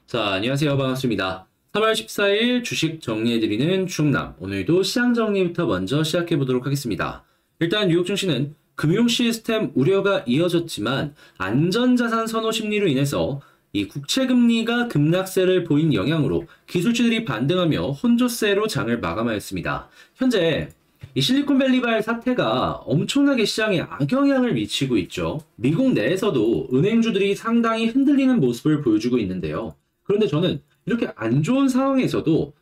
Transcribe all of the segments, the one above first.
자, 안녕하세요. 반갑습니다. 3월 14일 주식 정리해드리는 충남. 오늘도 시장 정리부터 먼저 시작해보도록 하겠습니다. 일단 뉴욕 증시는 금융 시스템 우려가 이어졌지만 안전자산 선호 심리로 인해서 이 국채금리가 급락세를 보인 영향으로 기술주들이 반등하며 혼조세로 장을 마감하였습니다. 현재 이 실리콘밸리발 사태가 엄청나게 시장에 악영향을 미치고 있죠. 미국 내에서도 은행주들이 상당히 흔들리는 모습을 보여주고 있는데요. 그런데 저는 이렇게 안 좋은 상황에서도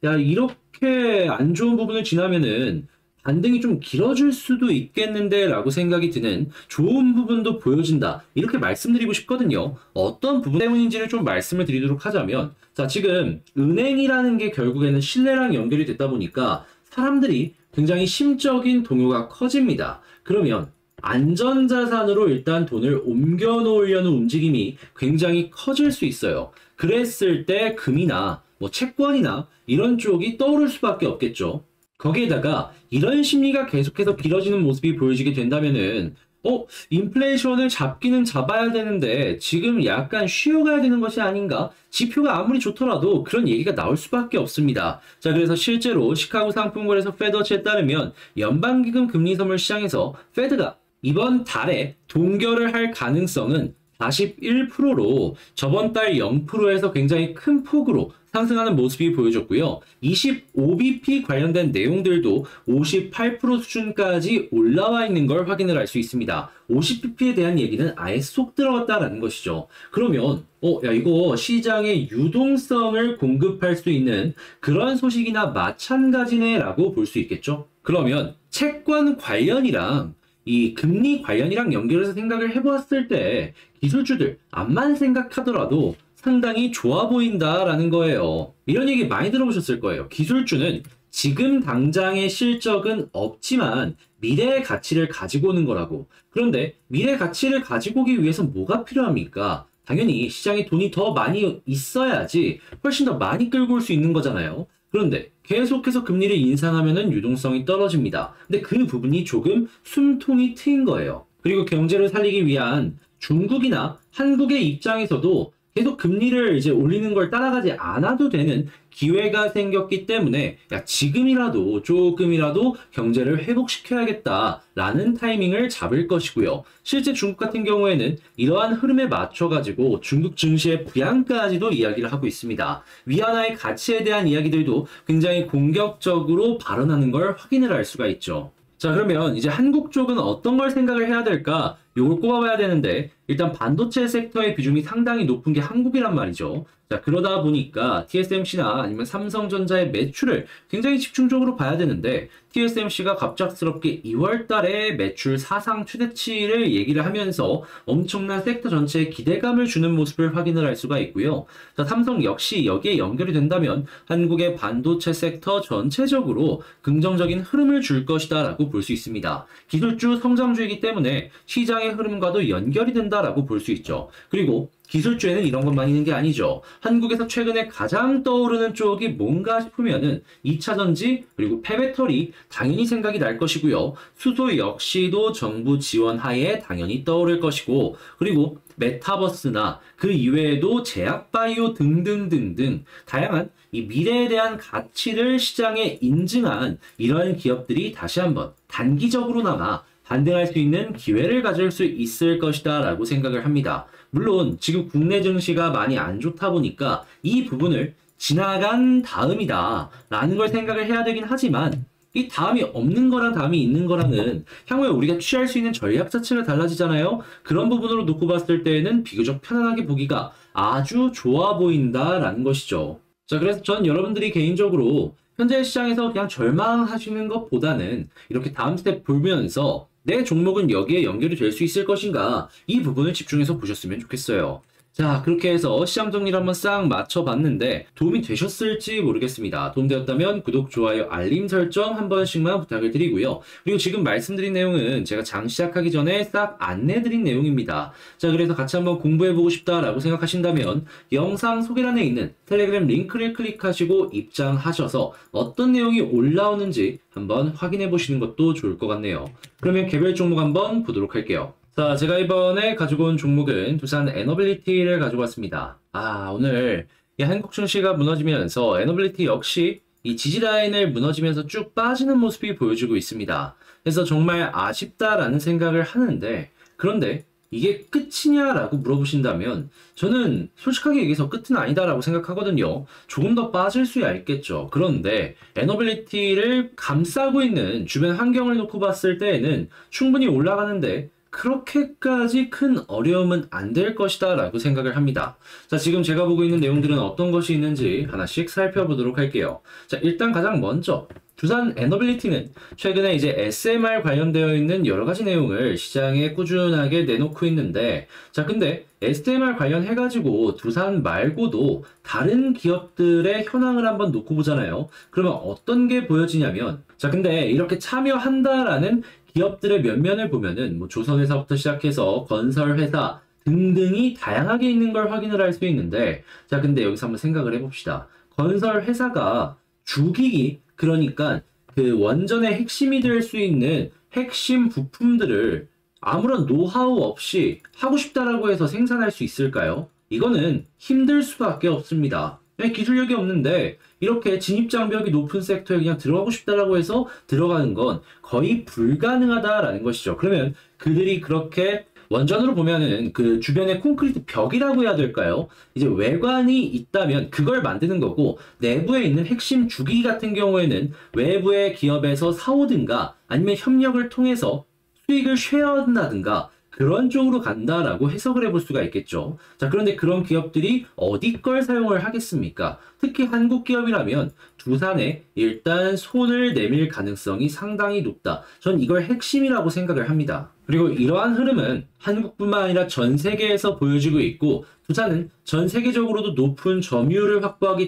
야, 이렇게 안 좋은 부분을 지나면은 반등이 좀 길어질 수도 있겠는데 라고 생각이 드는 좋은 부분도 보여진다, 이렇게 말씀드리고 싶거든요. 어떤 부분 때문인지를 좀 말씀을 드리도록 하자면, 자, 지금 은행이라는 게 결국에는 신뢰랑 연결이 됐다 보니까 사람들이 굉장히 심적인 동요가 커집니다. 그러면 안전자산으로 일단 돈을 옮겨 놓으려는 움직임이 굉장히 커질 수 있어요. 그랬을 때 금이나 뭐 채권이나 이런 쪽이 떠오를 수밖에 없겠죠. 거기에다가 이런 심리가 계속해서 길어지는 모습이 보여지게 된다면은 인플레이션을 잡기는 잡아야 되는데 지금 약간 쉬어가야 되는 것이 아닌가? 지표가 아무리 좋더라도 그런 얘기가 나올 수밖에 없습니다. 자, 그래서 실제로 시카고 상품거래소 페드워치에 따르면 연방기금 금리 선물 시장에서 페드가 이번 달에 동결을 할 가능성은 41%로 저번 달 0%에서 굉장히 큰 폭으로 상승하는 모습이 보여졌고요. 25bp 관련된 내용들도 58% 수준까지 올라와 있는 걸 확인을 할 수 있습니다. 50bp에 대한 얘기는 아예 쏙 들어갔다라는 것이죠. 그러면 야, 이거 시장의 유동성을 공급할 수 있는 그런 소식이나 마찬가지네 라고 볼 수 있겠죠. 그러면 채권 관련이랑 이 금리 관련이랑 연결해서 생각을 해보았을 때 기술주들 암만 생각하더라도 상당히 좋아 보인다라는 거예요. 이런 얘기 많이 들어보셨을 거예요. 기술주는 지금 당장의 실적은 없지만 미래의 가치를 가지고 오는 거라고. 그런데 미래의 가치를 가지고 오기 위해서 뭐가 필요합니까? 당연히 시장에 돈이 더 많이 있어야지 훨씬 더 많이 끌고 올 수 있는 거잖아요. 그런데 계속해서 금리를 인상하면은 유동성이 떨어집니다. 근데 그 부분이 조금 숨통이 트인 거예요. 그리고 경제를 살리기 위한 중국이나 한국의 입장에서도 계속 금리를 이제 올리는 걸 따라가지 않아도 되는 기회가 생겼기 때문에 야, 지금이라도 조금이라도 경제를 회복시켜야겠다라는 타이밍을 잡을 것이고요. 실제 중국 같은 경우에는 이러한 흐름에 맞춰가지고 중국 증시의 부양까지도 이야기를 하고 있습니다. 위안화의 가치에 대한 이야기들도 굉장히 공격적으로 발언하는 걸 확인을 할 수가 있죠. 자, 그러면 이제 한국 쪽은 어떤 걸 생각을 해야 될까? 요걸 꼽아봐야 되는데, 일단 반도체 섹터의 비중이 상당히 높은 게 한국이란 말이죠. 자, 그러다 보니까 TSMC나 아니면 삼성전자의 매출을 굉장히 집중적으로 봐야 되는데, TSMC가 갑작스럽게 2월 달에 매출 사상 최대치를 얘기를 하면서 엄청난 섹터 전체에 기대감을 주는 모습을 확인을 할 수가 있고요. 자, 삼성 역시 여기에 연결이 된다면 한국의 반도체 섹터 전체적으로 긍정적인 흐름을 줄 것이다 라고 볼 수 있습니다. 기술주 성장주이기 때문에 시장의 흐름과도 연결이 된다라고 볼 수 있죠. 그리고 기술주에는 이런 것만 있는 게 아니죠. 한국에서 최근에 가장 떠오르는 쪽이 뭔가 싶으면은 2차전지 그리고 폐배터리 당연히 생각이 날 것이고요. 수소 역시도 정부 지원 하에 당연히 떠오를 것이고, 그리고 메타버스나 그 이외에도 제약바이오 등등등등 다양한 이 미래에 대한 가치를 시장에 인증한 이러한 기업들이 다시 한번 단기적으로나마 반등할 수 있는 기회를 가질 수 있을 것이다 라고 생각을 합니다. 물론 지금 국내 증시가 많이 안 좋다 보니까 이 부분을 지나간 다음이다 라는 걸 생각을 해야 되긴 하지만, 이 다음이 없는 거랑 다음이 있는 거랑은 향후에 우리가 취할 수 있는 전략 자체가 달라지잖아요. 그런 부분으로 놓고 봤을 때에는 비교적 편안하게 보기가 아주 좋아 보인다라는 것이죠. 자, 그래서 전 여러분들이 개인적으로 현재 시장에서 그냥 절망하시는 것보다는 이렇게 다음 스텝 보면서 내 종목은 여기에 연결이 될 수 있을 것인가, 이 부분을 집중해서 보셨으면 좋겠어요. 자, 그렇게 해서 시장 정리를 한번 싹 맞춰봤는데 도움이 되셨을지 모르겠습니다. 도움되었다면 구독, 좋아요, 알림 설정 한 번씩만 부탁을 드리고요. 그리고 지금 말씀드린 내용은 제가 장 시작하기 전에 싹 안내드린 내용입니다. 자, 그래서 같이 한번 공부해보고 싶다라고 생각하신다면 영상 소개란에 있는 텔레그램 링크를 클릭하시고 입장하셔서 어떤 내용이 올라오는지 한번 확인해보시는 것도 좋을 것 같네요. 그러면 개별 종목 한번 보도록 할게요. 자, 제가 이번에 가지고 온 종목은 두산 에너빌리티를 가지고 왔습니다. 오늘 이 한국 증시가 무너지면서 에너빌리티 역시 이 지지 라인을 무너지면서 쭉 빠지는 모습이 보여주고 있습니다. 그래서 정말 아쉽다라는 생각을 하는데, 그런데 이게 끝이냐라고 물어보신다면 저는 솔직하게 얘기해서 끝은 아니다라고 생각하거든요. 조금 더 빠질 수야 있겠죠. 그런데 에너빌리티를 감싸고 있는 주변 환경을 놓고 봤을 때에는 충분히 올라가는데 그렇게까지 큰 어려움은 안 될 것이다 라고 생각을 합니다. 자, 지금 제가 보고 있는 내용들은 어떤 것이 있는지 하나씩 살펴보도록 할게요. 자, 일단 가장 먼저 두산 에너빌리티는 최근에 이제 SMR 관련되어 있는 여러 가지 내용을 시장에 꾸준하게 내놓고 있는데, 자, 근데 SMR 관련해가지고 두산 말고도 다른 기업들의 현황을 한번 놓고 보잖아요. 그러면 어떤 게 보여지냐면, 자, 근데 이렇게 참여한다라는 기업들의 면면을 보면은 뭐 조선회사부터 시작해서 건설회사 등등이 다양하게 있는 걸 확인을 할 수 있는데, 자, 근데 여기서 한번 생각을 해봅시다. 건설회사가 주기기, 그러니까 그 원전의 핵심이 될 수 있는 핵심 부품들을 아무런 노하우 없이 하고 싶다라고 해서 생산할 수 있을까요? 이거는 힘들 수밖에 없습니다. 기술력이 없는데 이렇게 진입장벽이 높은 섹터에 그냥 들어가고 싶다라고 해서 들어가는 건 거의 불가능하다라는 것이죠. 그러면 그들이 그렇게 원전으로 보면은 그 주변에 콘크리트 벽이라고 해야 될까요? 이제 외관이 있다면 그걸 만드는 거고, 내부에 있는 핵심 주기 같은 경우에는 외부의 기업에서 사오든가 아니면 협력을 통해서 수익을 쉐어한다든가 그런 쪽으로 간다라고 해석을 해볼 수가 있겠죠. 자, 그런데 그런 기업들이 어디 걸 사용을 하겠습니까? 특히 한국 기업이라면 두산에 일단 손을 내밀 가능성이 상당히 높다. 전 이걸 핵심이라고 생각을 합니다. 그리고 이러한 흐름은 한국뿐만 아니라 전 세계에서 보여지고 있고, 두산은 전 세계적으로도 높은 점유율을 확보하고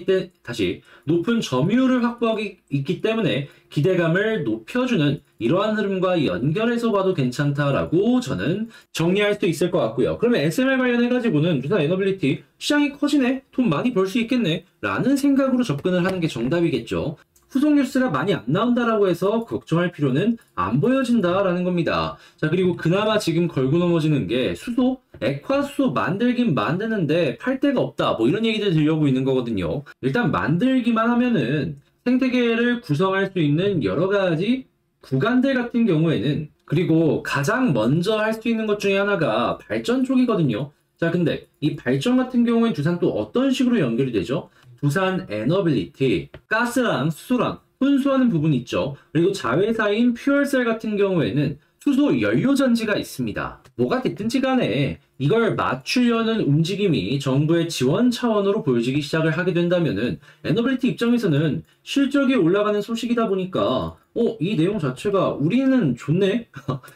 있기 때문에 기대감을 높여주는 이러한 흐름과 연결해서 봐도 괜찮다라고 저는 정리할 수 있을 것 같고요. 그러면 SMR 관련해가지고는 두산 에너빌리티 시장이 커지네? 돈 많이 벌 수 있겠네? 라는 생각으로 접근을 하는 게 정답이겠죠. 후속 뉴스가 많이 안 나온다라고 해서 걱정할 필요는 안 보여진다라는 겁니다. 자, 그리고 그나마 지금 걸고 넘어지는 게 수소, 액화수소 만들긴 만드는데 팔 데가 없다, 뭐 이런 얘기들 들려오고 있는 거거든요. 일단 만들기만 하면은 생태계를 구성할 수 있는 여러 가지 구간들 같은 경우에는, 그리고 가장 먼저 할 수 있는 것 중에 하나가 발전 쪽이거든요. 자, 근데 이 발전 같은 경우엔 두산 또 어떤 식으로 연결이 되죠? 두산 에너빌리티, 가스랑 수소랑 혼수하는 부분이 있죠. 그리고 자회사인 퓨얼셀 같은 경우에는 수소 연료 전지가 있습니다. 뭐가 됐든지 간에 이걸 맞추려는 움직임이 정부의 지원 차원으로 보여지기 시작을 하게 된다면은 에너빌리티 입장에서는 실적이 올라가는 소식이다 보니까 이 내용 자체가 우리는 좋네?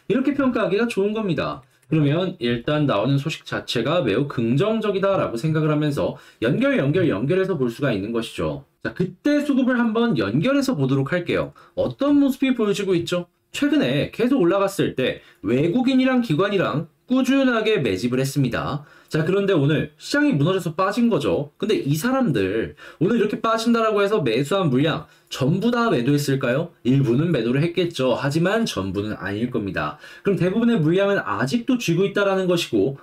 이렇게 평가하기가 좋은 겁니다. 그러면 일단 나오는 소식 자체가 매우 긍정적이다라고 생각을 하면서 연결해서 볼 수가 있는 것이죠. 자, 그때 수급을 한번 연결해서 보도록 할게요. 어떤 모습이 보여지고 있죠? 최근에 계속 올라갔을 때 외국인이랑 기관이랑 꾸준하게 매집을 했습니다. 자, 그런데 오늘 시장이 무너져서 빠진 거죠. 근데 이 사람들 오늘 이렇게 빠진다라고 해서 매수한 물량 전부 다 매도했을까요? 일부는 매도를 했겠죠. 하지만 전부는 아닐 겁니다. 그럼 대부분의 물량은 아직도 쥐고 있다라는 것이고,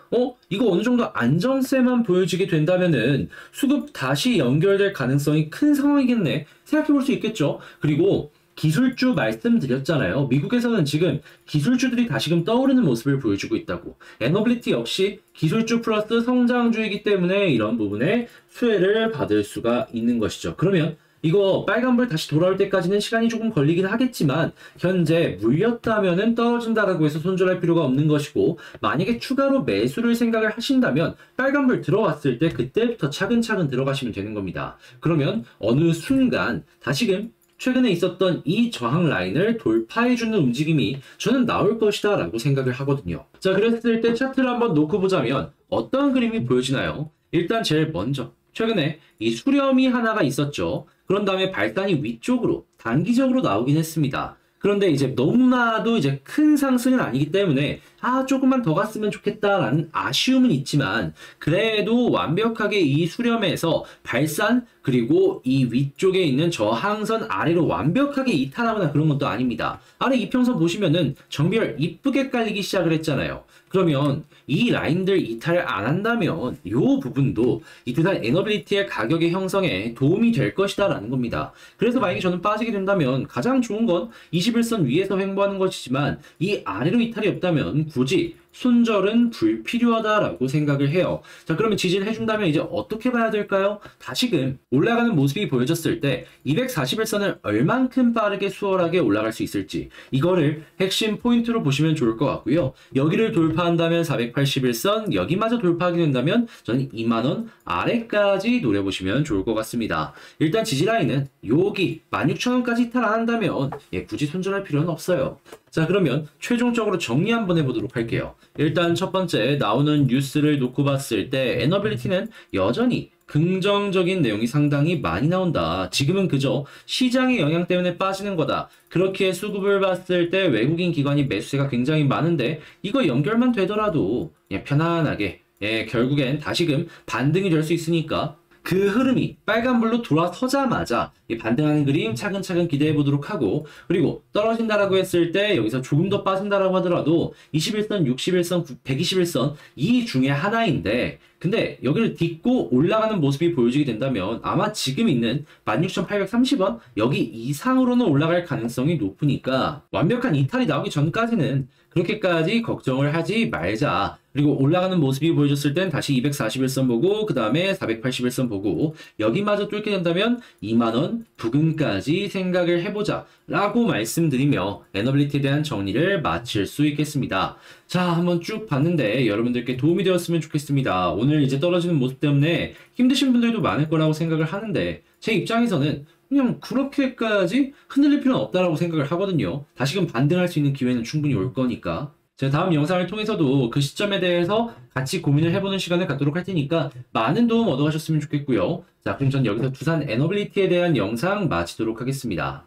이거 어느 정도 안정세만 보여지게 된다면은 수급 다시 연결될 가능성이 큰 상황이겠네 생각해 볼 수 있겠죠. 그리고 기술주 말씀드렸잖아요. 미국에서는 지금 기술주들이 다시금 떠오르는 모습을 보여주고 있다고. 에너빌리티 역시 기술주 플러스 성장주이기 때문에 이런 부분에 수혜를 받을 수가 있는 것이죠. 그러면 이거 빨간불 다시 돌아올 때까지는 시간이 조금 걸리긴 하겠지만 현재 물렸다면은 떨어진다라고 해서 손절할 필요가 없는 것이고, 만약에 추가로 매수를 생각을 하신다면 빨간불 들어왔을 때 그때부터 차근차근 들어가시면 되는 겁니다. 그러면 어느 순간 다시금 최근에 있었던 이 저항 라인을 돌파해주는 움직임이 저는 나올 것이다 라고 생각을 하거든요. 자, 그랬을 때 차트를 한번 놓고 보자면 어떤 그림이 보여지나요? 일단 제일 먼저 최근에 이 수렴이 하나가 있었죠. 그런 다음에 발단이 위쪽으로 단기적으로 나오긴 했습니다. 그런데 이제 너무나도 이제 큰 상승은 아니기 때문에 조금만 더 갔으면 좋겠다라는 아쉬움은 있지만, 그래도 완벽하게 이 수렴에서 발산 그리고 이 위쪽에 있는 저항선 아래로 완벽하게 이탈하거나 그런 것도 아닙니다. 아래 이평선 보시면은 정비열 이쁘게 깔리기 시작을 했잖아요. 그러면 이 라인들 이탈을 안 한다면 이 부분도 이 두산 에너빌리티의 가격의 형성에 도움이 될 것이다 라는 겁니다. 그래서 만약에 저는 빠지게 된다면 가장 좋은 건 21선 위에서 횡보하는 것이지만 이 아래로 이탈이 없다면 굳이 손절은 불필요하다라고 생각을 해요. 자, 그러면 지지를 해준다면 이제 어떻게 봐야 될까요? 다시금 올라가는 모습이 보여졌을 때 241선을 얼만큼 빠르게 수월하게 올라갈 수 있을지 이거를 핵심 포인트로 보시면 좋을 것 같고요. 여기를 돌파한다면 481선, 여기마저 돌파하게 된다면 저는 2만원 아래까지 노려보시면 좋을 것 같습니다. 일단 지지라인은 여기 16,000원까지 이탈 안 한다면 굳이 손절할 필요는 없어요. 자, 그러면 최종적으로 정리 한번 해보도록 할게요. 일단 첫 번째 나오는 뉴스를 놓고 봤을 때 에너빌리티는 여전히 긍정적인 내용이 상당히 많이 나온다. 지금은 그저 시장의 영향 때문에 빠지는 거다. 그렇게 수급을 봤을 때 외국인 기관이 매수세가 굉장히 많은데 이거 연결만 되더라도 그냥 편안하게 결국엔 다시금 반등이 될 수 있으니까 그 흐름이 빨간불로 돌아서자마자 반등하는 그림 차근차근 기대해 보도록 하고, 그리고 떨어진다라고 했을 때 여기서 조금 더 빠진다라고 하더라도 21선, 61선, 121선 이 중에 하나인데, 근데 여기를 딛고 올라가는 모습이 보여지게 된다면 아마 지금 있는 16,830원 여기 이상으로는 올라갈 가능성이 높으니까 완벽한 이탈이 나오기 전까지는 그렇게까지 걱정을 하지 말자. 그리고 올라가는 모습이 보여졌을 땐 다시 241선 보고 그 다음에 481선 보고 여기마저 뚫게 된다면 2만원 부근까지 생각을 해보자 라고 말씀드리며 에너빌리티에 대한 정리를 마칠 수 있겠습니다. 자, 한번 쭉 봤는데 여러분들께 도움이 되었으면 좋겠습니다. 오늘 이제 떨어지는 모습 때문에 힘드신 분들도 많을 거라고 생각을 하는데 제 입장에서는 그냥 그렇게까지 흔들릴 필요는 없다라고 생각을 하거든요. 다시금 반등할 수 있는 기회는 충분히 올 거니까. 제가 다음 영상을 통해서도 그 시점에 대해서 같이 고민을 해보는 시간을 갖도록 할 테니까 많은 도움 얻어가셨으면 좋겠고요. 자, 그럼 전 여기서 두산 에너빌리티에 대한 영상 마치도록 하겠습니다.